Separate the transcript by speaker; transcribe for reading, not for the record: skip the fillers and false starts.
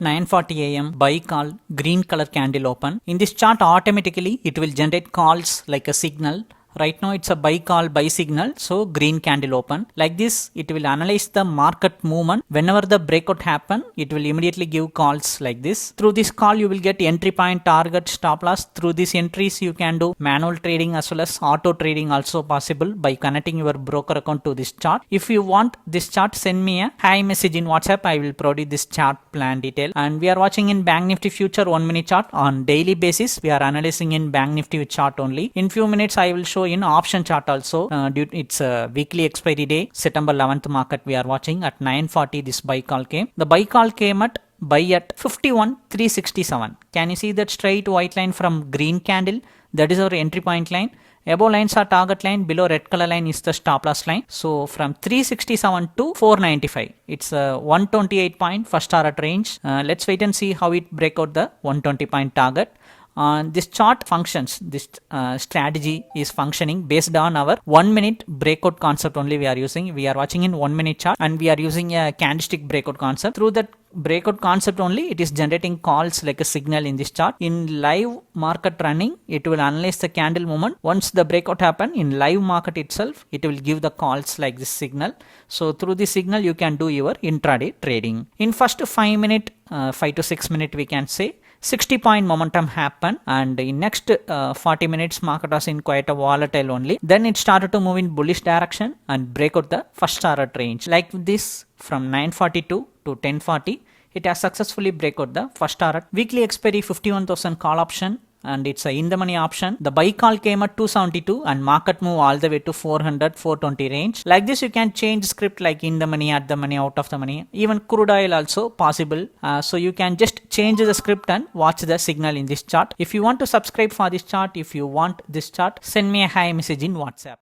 Speaker 1: 9:40 a.m. buy call, green color candle open. In this chart automatically it will generate calls like a signal. Right now it's a buy call buy signal, so green candle open. Like this it will analyze the market movement. Whenever the breakout happen, it will immediately give calls like this. Through this call you will get entry point, target, stop loss. Through these entries you can do manual trading as well as auto trading also possible by connecting your broker account to this chart. If you want this chart, send me a hi message in WhatsApp. I will provide this chart plan detail. And we are watching in Bank Nifty future 1 minute chart. On daily basis we are analyzing in Bank Nifty chart only. In few minutes I will show in option chart also. It's a weekly expiry day, September 11th market we are watching. At 9:40 this buy call came. The buy call came at buy at 51,367. Can you see that straight white line from green candle? That is our entry point line. Above lines are target line, below red color line is the stop loss line. So from 367 to 495, it's a 128 point first target range. Let's wait and see how it break out the 120 point target. This chart functions, this strategy is functioning based on our 1 minute breakout concept only we are using. We are watching in 1 minute chart and we are using a candlestick breakout concept. Through that breakout concept only it is generating calls like a signal in this chart. In live market running, it will analyze the candle movement. Once the breakout happen in live market itself, it will give the calls like this signal. So through this signal you can do your intraday trading. In first 5 minute, 5 to 6 minute we can say 60 point momentum happen, and in next 40 minutes market was in quite a volatile only. Then it started to move in bullish direction and break out the first target range like this. From 9:42 to 10:40 it has successfully break out the first target. Weekly expiry 51,000 call option, and it's a in the money option. The buy call came at 272 and market move all the way to 400 420 range. Like this you can change script like in the money, at the money, out of the money. Even crude oil also possible. So you can just change the script and watch the signal in this chart. If you want to subscribe for this chart, if you want this chart, send me a hi message in WhatsApp.